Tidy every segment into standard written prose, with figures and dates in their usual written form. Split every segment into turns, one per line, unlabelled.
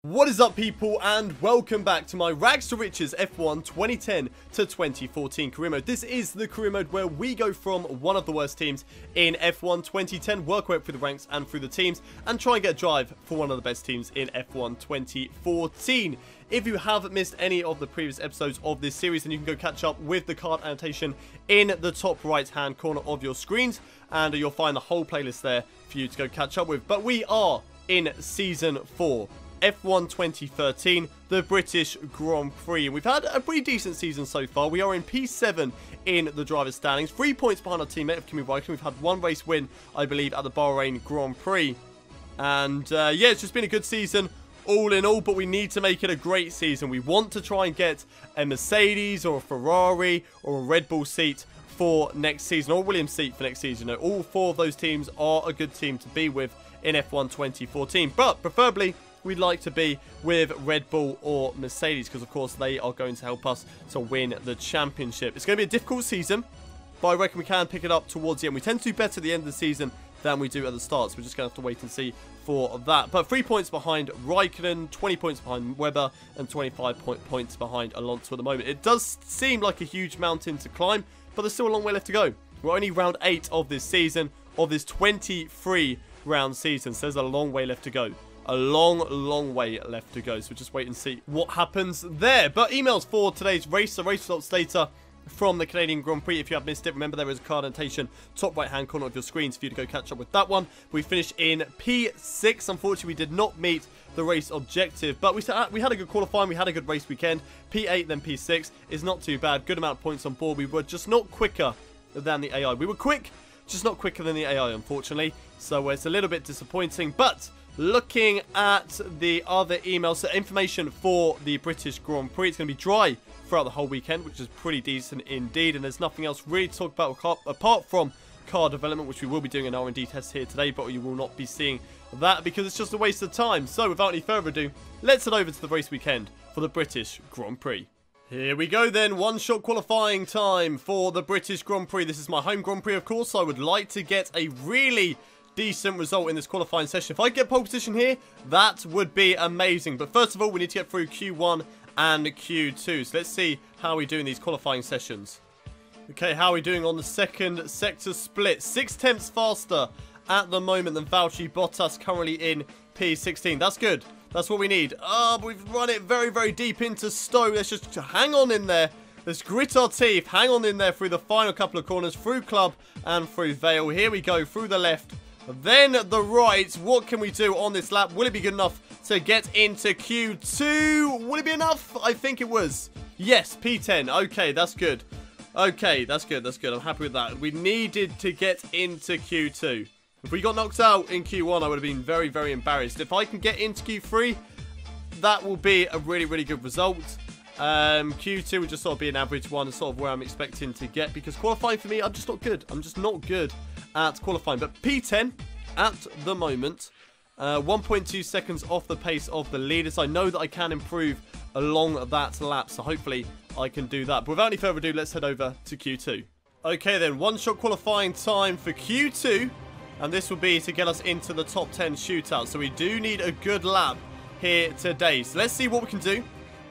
What is up, people, and welcome back to my Rags to Riches F1 2010 to 2014 career mode. This is the career mode where we go from one of the worst teams in F1 2010, work our way up through the ranks and through the teams, and try and get a drive for one of the best teams in F1 2014. If you have missed any of the previous episodes of this series, then you can go catch up with the card annotation in the top right hand corner of your screens, and you'll find the whole playlist there for you to go catch up with. But we are in Season 4. F1 2013, the British Grand Prix. And we've had a pretty decent season so far. We are in P7 in the driver's standings, 3 points behind our teammate of Kimi Raikkonen. We've had one race win, I believe, at the Bahrain Grand Prix. And yeah, it's just been a good season all in all, but we need to make it a great season. We want to try and get a Mercedes or a Ferrari or a Red Bull seat for next season, or a Williams seat for next season. You know, all four of those teams are a good team to be with in F1 2014, but preferably we'd like to be with Red Bull or Mercedes, because of course they are going to help us to win the championship. It's going to be a difficult season, but I reckon we can pick it up towards the end. We tend to do better at the end of the season than we do at the start, so we're just going to have to wait and see for that. But 3 points behind Raikkonen, 20 points behind Webber, and 25 points behind Alonso at the moment. It does seem like a huge mountain to climb, but there's still a long way left to go. We're only round 8 of this season, of this 23 round season, so there's a long way left to go. A long way left to go. So we'll just wait and see what happens there. But emails for today's race. The race results later from the Canadian Grand Prix. If you have missed it, remember there is a card annotation top right hand corner of your screens for you to go catch up with that one. We finished in P6. Unfortunately, we did not meet the race objective, but we had a good qualifying. We had a good race weekend. P8 then P6 is not too bad. Good amount of points on board. We were just not quicker than the AI. We were quick, just not quicker than the AI, unfortunately. So it's a little bit disappointing, but looking at the other emails, so information for the British Grand Prix, it's going to be dry throughout the whole weekend, which is pretty decent indeed, and there's nothing else really to talk about apart from car development, which we will be doing an R&D test here today, but you will not be seeing that because it's just a waste of time. So without any further ado, let's head over to the race weekend for the British Grand Prix. Here we go then, one-shot qualifying time for the British Grand Prix. This is my home Grand Prix, of course, so I would like to get a really decent result in this qualifying session. If I get pole position here, that would be amazing. But first of all, we need to get through Q1 and Q2. So let's see how we do in these qualifying sessions. Okay, how are we doing on the second sector split? 6/10 faster at the moment than Valtteri Bottas, currently in P16. That's good. That's what we need. But we've run it very deep into Stowe. Let's just hang on in there. Let's grit our teeth. Hang on in there through the final couple of corners, through Club and through Vale. Here we go, through the left. Then the right. What can we do on this lap? Will it be good enough to get into Q2? Will it be enough? I think it was. Yes, P10. Okay, that's good. Okay, that's good. That's good. I'm happy with that. We needed to get into Q2. If we got knocked out in Q1, I would have been very embarrassed. If I can get into Q3, that will be a really good result. Q2 would just sort of be an average one, sort of where I'm expecting to get, because qualifying for me, I'm just not good. I'm just not good at qualifying. But P10 at the moment, 1.2 seconds off the pace of the leaders. I know that I can improve along that lap, so hopefully I can do that. But without any further ado, let's head over to Q2. Okay then, one-shot qualifying time for Q2, and this will be to get us into the top 10 shootout. So we do need a good lap here today. So let's see what we can do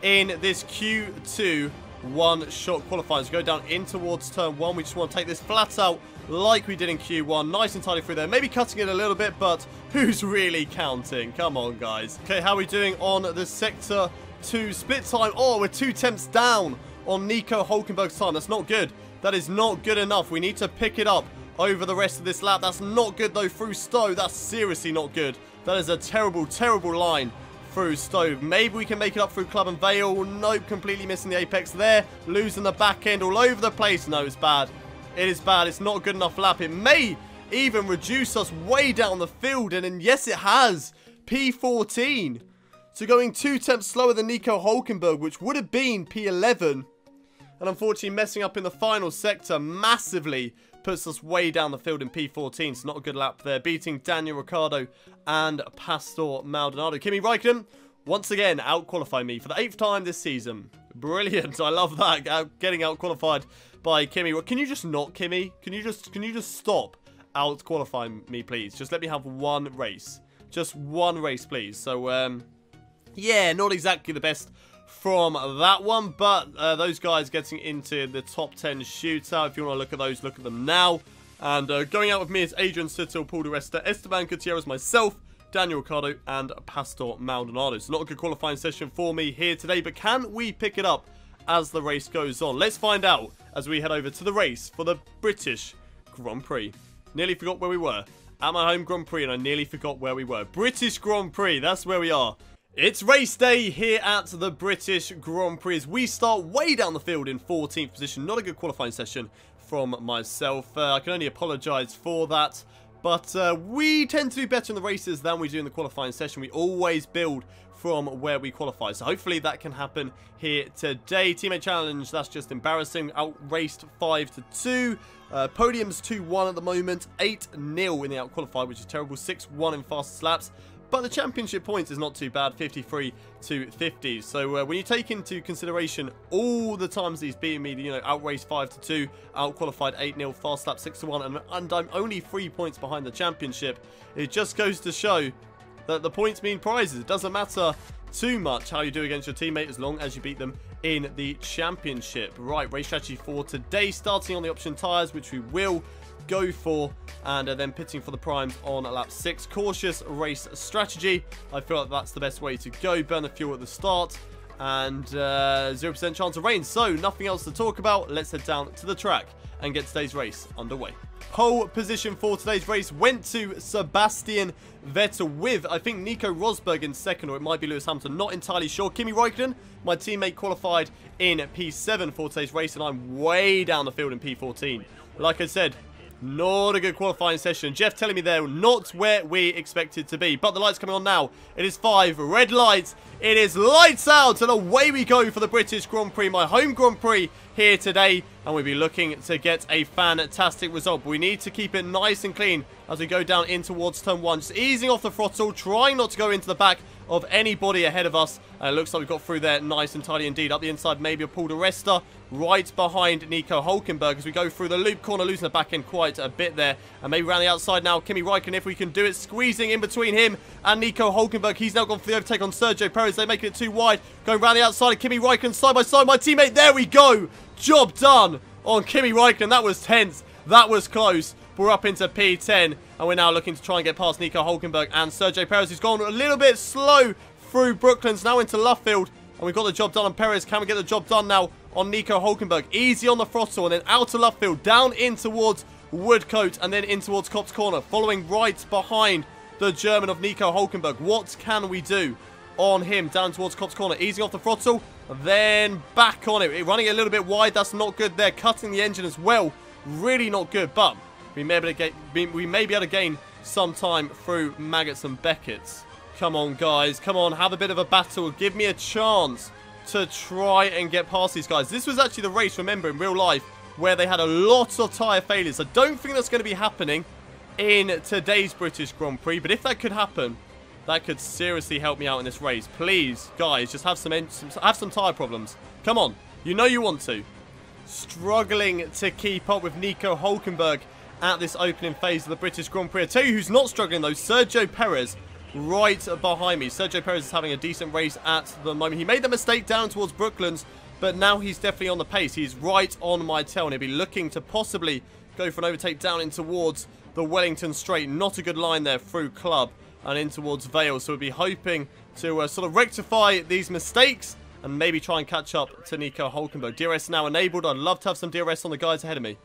in this Q2 one-shot qualifying. So go down in towards turn 1. We just want to take this flat out like we did in Q1. Nice and tidy through there. Maybe cutting it a little bit, but who's really counting? Come on, guys. Okay, how are we doing on the Sector 2 split time? Oh, we're 2 tenths down on Nico Hulkenberg's time. That's not good. That is not good enough. We need to pick it up over the rest of this lap. That's not good, though, through Stowe. That's seriously not good. That is a terrible line through Stowe. Maybe we can make it up through Club and Vale. Nope, completely missing the apex there. Losing the back end all over the place. No, it's bad. It is bad. It's not a good enough lap. It may even reduce us way down the field. And yes, it has. P14. So going 2 tenths slower than Nico Hulkenberg, which would have been P11. And unfortunately messing up in the final sector massively puts us way down the field in P14. So not a good lap there. Beating Daniel Ricciardo and Pastor Maldonado. Kimi Raikkonen, once again, out-qualified me for the 8th time this season. Brilliant. I love that. Getting out-qualified by Kimi. Can you just not, Kimi? Can you just stop out-qualifying me, please? Just let me have one race. Just one race, please. So, Yeah, not exactly the best from that one, but those guys getting into the top 10 shootout. If you want to look at those, look at them now. And going out with me is Adrian Sittel, Paul Di Resta, Esteban Gutierrez, myself, Daniel Ricciardo, and Pastor Maldonado. So not a good qualifying session for me here today, but can we pick it up as the race goes on? Let's find out as we head over to the race for the British Grand Prix. Nearly forgot where we were. At my home Grand Prix, and I nearly forgot where we were. British Grand Prix, that's where we are. It's race day here at the British Grand Prix as we start way down the field in 14th position. Not a good qualifying session from myself. I can only apologise for that. But we tend to do better in the races than we do in the qualifying session. We always build from where we qualify. So hopefully that can happen here today. Teammate challenge, that's just embarrassing. Outraced 5-2. Podiums 2-1 at the moment. 8-0 in the out-qualified, which is terrible. 6-1 in fastest laps. But the championship points is not too bad, 53 to 50. So when you take into consideration all the times he's beaten me, you know, outraced 5-2, out-qualified 8-0, fast lap 6-1, and I'm only 3 points behind the championship, it just goes to show that the points mean prizes. It doesn't matter too much how you do against your teammate as long as you beat them in the championship. Right, race strategy for today, starting on the option tyres, which we will go for, and then pitting for the primes on lap 6. Cautious race strategy. I feel like that's the best way to go. Burn the fuel at the start, and 0% chance of rain. So nothing else to talk about. Let's head down to the track and get today's race underway. Pole position for today's race went to Sebastian Vettel with, I think, Nico Rosberg in second, or it might be Lewis Hamilton, not entirely sure. Kimi Räikkönen, my teammate, qualified in P7 for today's race, and I'm way down the field in P14. Like I said, not a good qualifying session. Jeff telling me they're not where we expected to be. But the lights coming on now. It is 5 red lights. It is lights out. And away we go for the British Grand Prix. My home Grand Prix here today. And we'll be looking to get a fantastic result. But we need to keep it nice and clean as we go down in towards turn 1. Just easing off the throttle. Trying not to go into the back of anybody ahead of us. It looks like we've got through there nice and tidy indeed. Up the inside, maybe a Paul Di Resta right behind Nico Hülkenberg as we go through the loop corner, losing the back end quite a bit there. And maybe around the outside now, Kimi Räikkönen, if we can do it, squeezing in between him and Nico Hülkenberg. He's now gone for the overtake on Sergio Perez. They're making it too wide. Going around the outside of Kimi Räikkönen, side by side. My teammate, there we go. Job done on Kimi Räikkönen. That was tense. That was close. We're up into P10, and we're now looking to try and get past Nico Hülkenberg and Sergio Perez, who's gone a little bit slow through Brooklands, now into Luffield, and we've got the job done on Perez. Can we get the job done now on Nico Hülkenberg? Easy on the throttle, and then out to Luffield, down in towards Woodcote, and then in towards Copse Corner, following right behind the German of Nico Hülkenberg. What can we do on him? Down towards Copse Corner, easing off the throttle, then back on it. Running it a little bit wide, that's not good there. Cutting the engine as well, really not good, but we may be able to gain some time through Maggots and Beckett's. Come on, guys. Come on, have a bit of a battle. Give me a chance to try and get past these guys. This was actually the race, remember, in real life, where they had a lot of tyre failures. I don't think that's going to be happening in today's British Grand Prix, but if that could happen, that could seriously help me out in this race. Please, guys, just have some tyre problems. Come on. You know you want to. Struggling to keep up with Nico Hülkenberg at this opening phase of the British Grand Prix. I tell you who's not struggling, though. Sergio Perez right behind me. Sergio Perez is having a decent race at the moment. He made the mistake down towards Brooklands, but now he's definitely on the pace. He's right on my tail, and he'll be looking to possibly go for an overtake down in towards the Wellington Straight. Not a good line there through Club and in towards Vale. So we'll be hoping to sort of rectify these mistakes and maybe try and catch up to Nico Hülkenberg. DRS now enabled. I'd love to have some DRS on the guys ahead of me.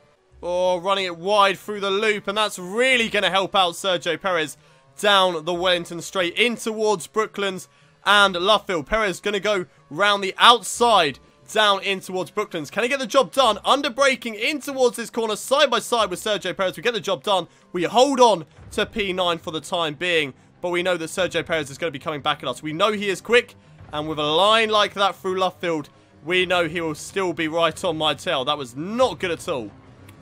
Oh, running it wide through the loop, and that's really going to help out Sergio Perez down the Wellington Straight in towards Brooklands and Luffield. Perez going to go round the outside down in towards Brooklands. Can he get the job done? Under braking in towards this corner, side by side with Sergio Perez. We get the job done. We hold on to P9 for the time being, but we know that Sergio Perez is going to be coming back at us. We know he is quick, and with a line like that through Luffield, we know he will still be right on my tail. That was not good at all.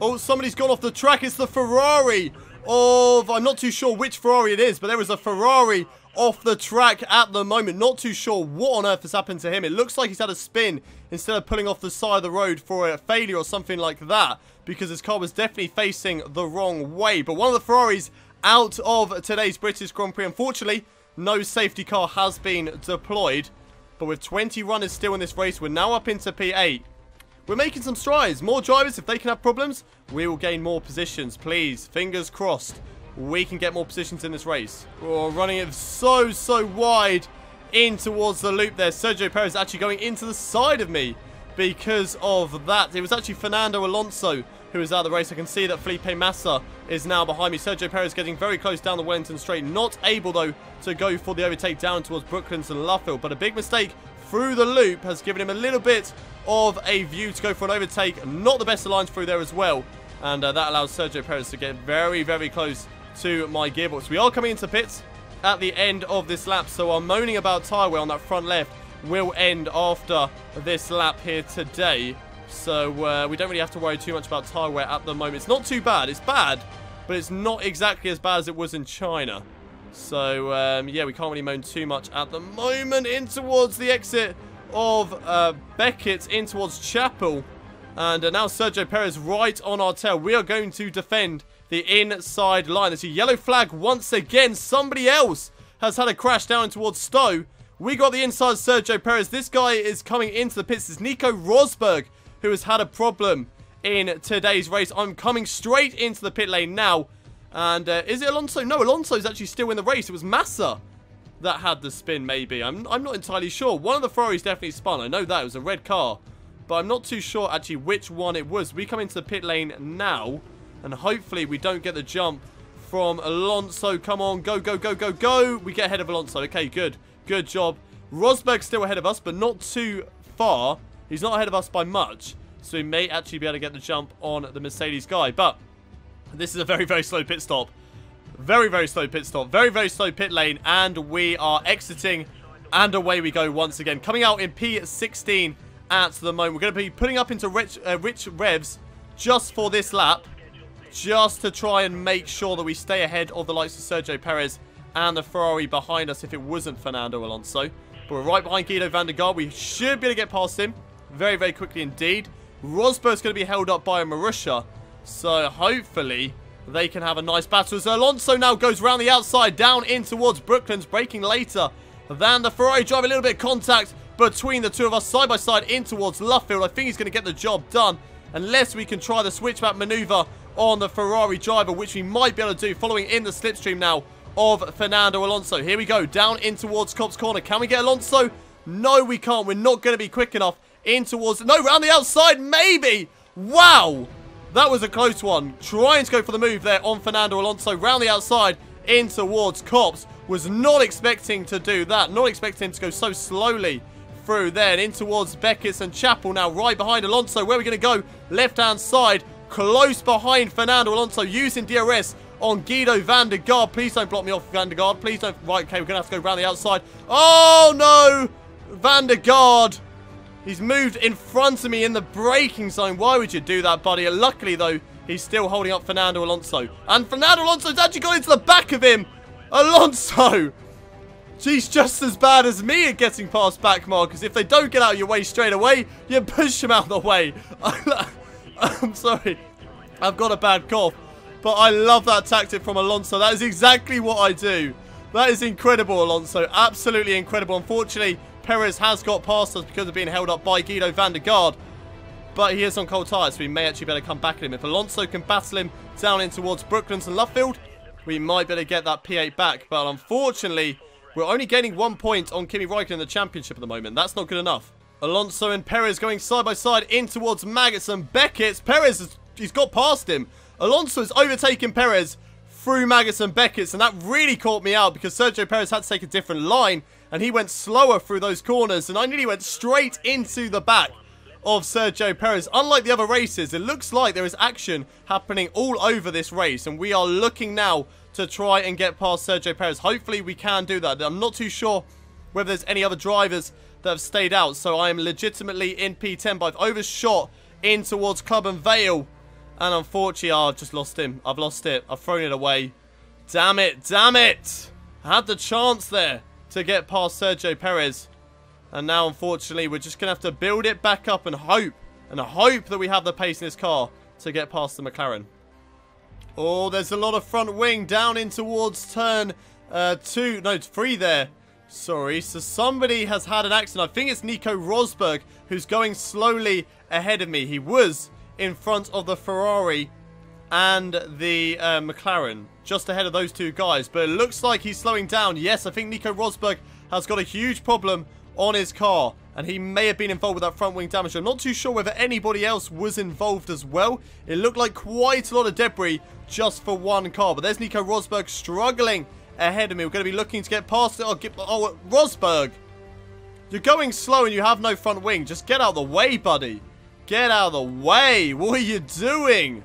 Oh, somebody's gone off the track. It's the Ferrari of, I'm not too sure which Ferrari it is, but there is a Ferrari off the track at the moment. Not too sure what on earth has happened to him. It looks like he's had a spin instead of pulling off the side of the road for a failure or something like that, because his car was definitely facing the wrong way. But one of the Ferraris out of today's British Grand Prix. Unfortunately, no safety car has been deployed. But with 20 runners still in this race, we're now up into P8. We're making some strides. More drivers, if they can have problems, we will gain more positions. Please, fingers crossed, we can get more positions in this race. Oh, running it so wide in towards the loop there. Sergio Perez actually going into the side of me because of that. It was actually Fernando Alonso who was out of the race. I can see that Felipe Massa is now behind me. Sergio Perez getting very close down the Wellington Straight. Not able, though, to go for the overtake down towards Brooklands and Luffield. But a big mistake through the loop has given him a little bit of a view to go for an overtake. Not the best of lines through there as well. And that allows Sergio Perez to get very close to my gearbox. We are coming into pits at the end of this lap. So our moaning about tyre wear on that front left will end after this lap here today. So we don't really have to worry too much about tyre wear at the moment. It's not too bad. It's bad, but it's not exactly as bad as it was in China. So, yeah, we can't really moan too much at the moment. In towards the exit of Beckett, in towards Chapel. And now Sergio Perez right on our tail. We are going to defend the inside line. There's a yellow flag once again. Somebody else has had a crash down towards Stowe. We got the inside Sergio Perez. This guy is coming into the pits. It's Nico Rosberg who has had a problem in today's race. I'm coming straight into the pit lane now. And is it Alonso? No, Alonso's actually still in the race. It was Massa that had the spin, maybe. I'm not entirely sure. One of the Ferraris definitely spun. I know that. It was a red car. But I'm not too sure, actually, which one it was. We come into the pit lane now. And hopefully we don't get the jump from Alonso. Come on. Go. We get ahead of Alonso. Okay, good. Good job. Rosberg's still ahead of us, but not too far. He's not ahead of us by much. So we may actually be able to get the jump on the Mercedes guy. But this is a very slow pit stop. Very slow pit stop. Very slow pit lane. And we are exiting. And away we go once again. Coming out in P16 at the moment. We're going to be putting up into rich revs just for this lap. Just to try and make sure that we stay ahead of the likes of Sergio Perez and the Ferrari behind us if it wasn't Fernando Alonso. But we're right behind Guido van der Garde. We should be able to get past him very quickly indeed. Rosberg's going to be held up by a Marussia. So hopefully they can have a nice battle. As Alonso now goes around the outside down in towards Brooklands, braking later than the Ferrari driver. A little bit of contact between the two of us side by side in towards Luffield. I think he's going to get the job done unless we can try the switchback maneuver on the Ferrari driver, which we might be able to do following in the slipstream now of Fernando Alonso. Here we go, down in towards Cops Corner. Can we get Alonso? No, we can't. We're not going to be quick enough in towards... No, round the outside, maybe! Wow! That was a close one. Trying to go for the move there on Fernando Alonso. Round the outside in towards Cops. Was not expecting to do that. Not expecting him to go so slowly through there. And in towards Beckett and Chapel now right behind Alonso. Where are we going to go? Left-hand side. Close behind Fernando Alonso using DRS on Guido van der Garde. Please don't block me off, Van der Garde. Please don't. Right, okay, we're going to have to go around the outside. Oh, no! Van der Garde. He's moved in front of me in the braking zone. Why would you do that, buddy? Luckily, though, he's still holding up Fernando Alonso. And Fernando Alonso's actually got into the back of him. Alonso! He's just as bad as me at getting past back markers. If they don't get out of your way straight away, you push them out of the way. I'm sorry. I've got a bad cough. But I love that tactic from Alonso. That is exactly what I do. That is incredible, Alonso. Absolutely incredible. Unfortunately, Perez has got past us because of being held up by Guido van der Garde. But he is on cold tyres, so we may actually be able to come back at him. If Alonso can battle him down in towards Brooklands and Luffield, we might be able to get that P8 back. But unfortunately, we're only gaining 1 point on Kimi Räikkönen in the championship at the moment. That's not good enough. Alonso and Perez going side by side in towards Maggots and Beckett. Perez, he's got past him. Alonso has overtaken Perez through Maggots and Beckett, and that really caught me out because Sergio Perez had to take a different line, and he went slower through those corners, and I nearly went straight into the back of Sergio Perez. Unlike the other races, it looks like there is action happening all over this race, and we are looking now to try and get past Sergio Perez. Hopefully we can do that. I'm not too sure whether there's any other drivers that have stayed out, so I am legitimately in P10, but I've overshot in towards Club and Vale, and unfortunately I've just lost him. I've lost it. I've thrown it away. Damn it, damn it! I had the chance there to get past Sergio Perez, and now unfortunately we're just gonna have to build it back up and hope that we have the pace in this car to get past the McLaren. Oh, there's a lot of front wing down in towards turn three there. Sorry, so somebody has had an accident. I think it's Nico Rosberg who's going slowly ahead of me. He was in front of the Ferrari and the Mclaren, just ahead of those two guys. But it looks like he's slowing down. Yes, I think Nico Rosberg has got a huge problem on his car, and he may have been involved with that front wing damage. I'm not too sure whether anybody else was involved as well. It looked like quite a lot of debris just for one car. But there's Nico Rosberg struggling ahead of me. We're going to be looking to get past it. Oh, Rosberg, you're going slow and you have no front wing. Just get out of the way, buddy. Get out of the way. What are you doing?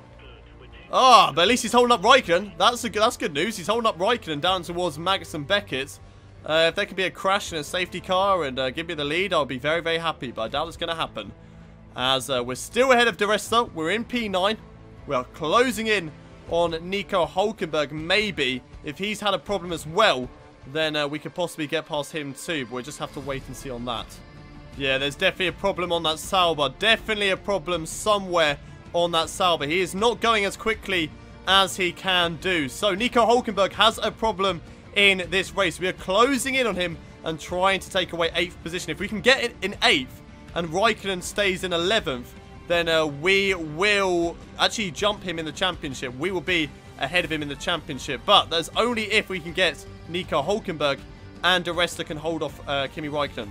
Ah, but at least he's holding up Raikkonen. That's good news. He's holding up Raikkonen down towards Max and Beckett. If there could be a crash in a safety car and give me the lead, I'll be very, very happy. But I doubt it's going to happen. As we're still ahead of De Resta. We're in P9. We are closing in on Nico Hülkenberg. Maybe if he's had a problem as well, then we could possibly get past him too. But we'll just have to wait and see on that. Yeah, there's definitely a problem on that Sauber. Definitely a problem somewhere on that Sauber. He is not going as quickly as he can do. So Nico Hülkenberg has a problem in this race. We are closing in on him and trying to take away 8th position. If we can get it in 8th and Raikkonen stays in 11th, then we will actually jump him in the championship. We will be ahead of him in the championship. But that's only if we can get Nico Hülkenberg and De Resta can hold off Kimi Raikkonen.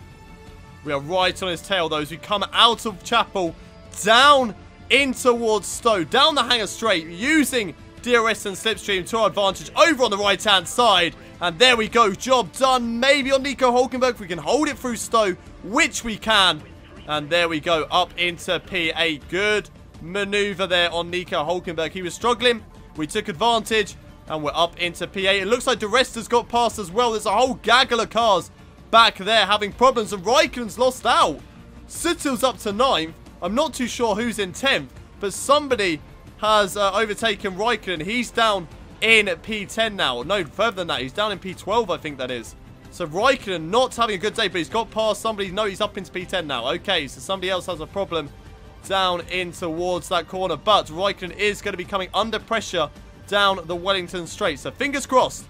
We are right on his tail, though, as we come out of Chapel, down in towards Stowe, down the hangar straight, using DRS and Slipstream to our advantage over on the right-hand side. And there we go, job done. Maybe on Nico Hülkenberg, if we can hold it through Stowe, which we can. And there we go, up into P8. Good maneuver there on Nico Hülkenberg. He was struggling. We took advantage, and we're up into P8. It looks like De Resta's got past as well. There's a whole gaggle of cars back there having problems, and Raikkonen's lost out. Sittel's up to 9th. I'm not too sure who's in 10th, but somebody has overtaken Raikkonen. He's down in P10 now. No, further than that. He's down in P12, I think that is. So Raikkonen not having a good day, but he's got past somebody. No, he's up into P10 now. Okay, so somebody else has a problem down in towards that corner. But Raikkonen is going to be coming under pressure down the Wellington Straight. So fingers crossed.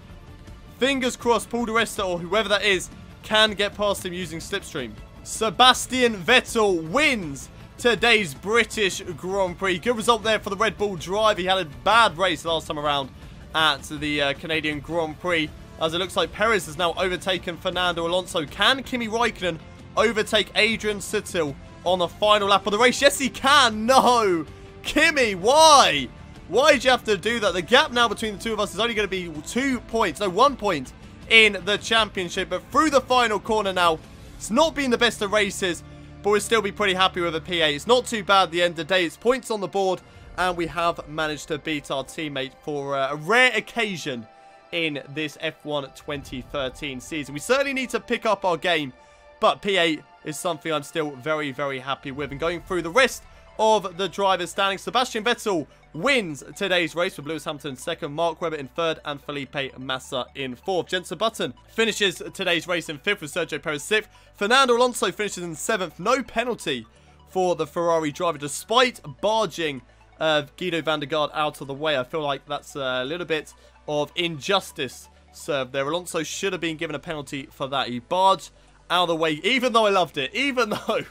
Fingers crossed Paul De Resta or whoever that is can get past him using Slipstream. Sebastian Vettel wins today's British Grand Prix. Good result there for the Red Bull driver. He had a bad race last time around at the Canadian Grand Prix, as it looks like Perez has now overtaken Fernando Alonso. Can Kimi Raikkonen overtake Adrian Sutil on the final lap of the race? Yes, he can. No. Kimi, why? Why did you have to do that? The gap now between the two of us is only going to be 2 points. No, 1 point in the championship. But through the final corner now, it's not been the best of races, but we'll still be pretty happy with a P8. It's not too bad at the end of the day. It's points on the board, and we have managed to beat our teammate for a rare occasion in this F1 2013 season. We certainly need to pick up our game, but P8 is something I'm still very, very happy with. And going through the rest of the drivers' standings, Sebastian Vettel wins today's race with Lewis Hamilton in 2nd, Mark Webber in 3rd, and Felipe Massa in 4th. Jenson Button finishes today's race in 5th with Sergio Perez 6th. Fernando Alonso finishes in 7th. No penalty for the Ferrari driver, despite barging Guido van der Garde out of the way. I feel like that's a little bit of injustice served there. Alonso should have been given a penalty for that. He barged out of the way, even though I loved it. Even though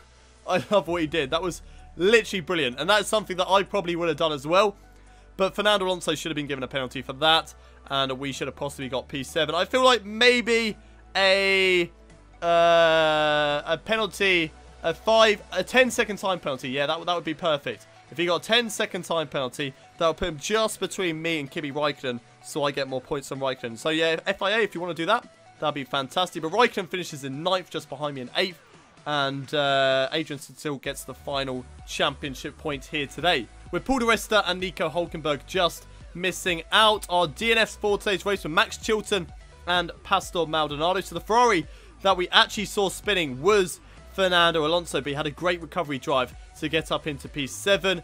I love what he did. That was literally brilliant. And that's something that I probably would have done as well. But Fernando Alonso should have been given a penalty for that. And we should have possibly got P7. I feel like maybe a penalty, a 10-second time penalty. Yeah, that would be perfect. If he got a 10-second time penalty, that would put him just between me and Kimi Raikkonen, so I get more points than Raikkonen. So yeah, FIA, if you want to do that, that'd be fantastic. But Raikkonen finishes in 9th, just behind me in 8th. And Adrian Sutil gets the final championship point here today, with Paul De Resta and Nico Hülkenberg just missing out. Our DNFs for today's race were Max Chilton and Pastor Maldonado. So the Ferrari that we actually saw spinning was Fernando Alonso, but he had a great recovery drive to get up into P7.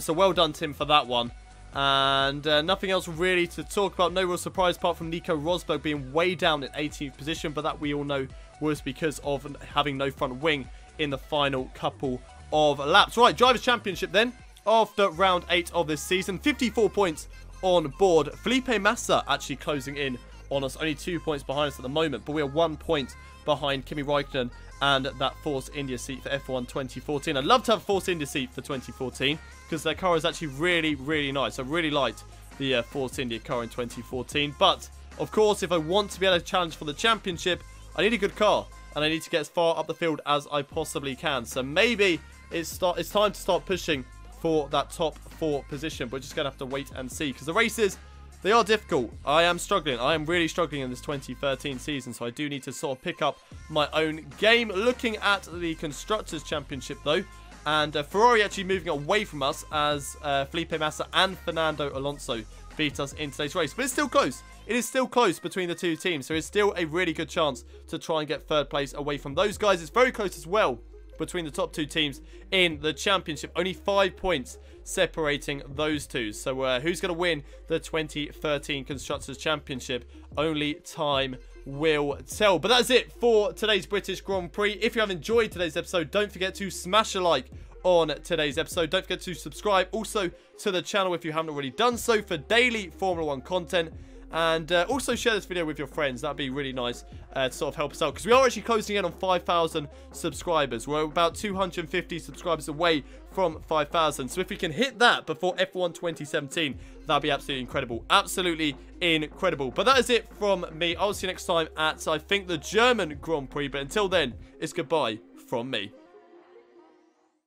So well done, Tim, for that one. And nothing else really to talk about. No real surprise apart from Nico Rosberg being way down in 18th position, but that we all know was because of having no front wing in the final couple of laps. Right, Drivers' Championship then, after round 8 of this season. 54 points on board. Felipe Massa actually closing in on us. Only 2 points behind us at the moment, but we are 1 point behind Kimi Räikkönen and that Force India seat for F1 2014. I'd love to have a Force India seat for 2014 because their car is actually really, really nice. I really liked the Force India car in 2014. But, of course, if I want to be able to challenge for the championship, I need a good car. And I need to get as far up the field as I possibly can. So maybe it's time to start pushing for that top 4 position. We're just going to have to wait and see. Because the races, they are difficult. I am struggling. I am really struggling in this 2013 season. So I do need to sort of pick up my own game. Looking at the Constructors' Championship, though. And Ferrari actually moving away from us as Felipe Massa and Fernando Alonso beat us in today's race. But it's still close. It is still close between the two teams. So it's still a really good chance to try and get 3rd place away from those guys. It's very close as well between the top 2 teams in the championship. Only 5 points separating those two. So who's going to win the 2013 Constructors' Championship? Only time will tell. But that's it for today's British Grand Prix. If you have enjoyed today's episode, don't forget to smash a like on today's episode. Don't forget to subscribe also to the channel if you haven't already done so for daily Formula 1 content. And also share this video with your friends. That'd be really nice to sort of help us out. Because we are actually closing in on 5,000 subscribers. We're about 250 subscribers away from 5,000. So if we can hit that before F1 2017, that'd be absolutely incredible. Absolutely incredible. But that is it from me. I'll see you next time at, I think, the German Grand Prix. But until then, it's goodbye from me.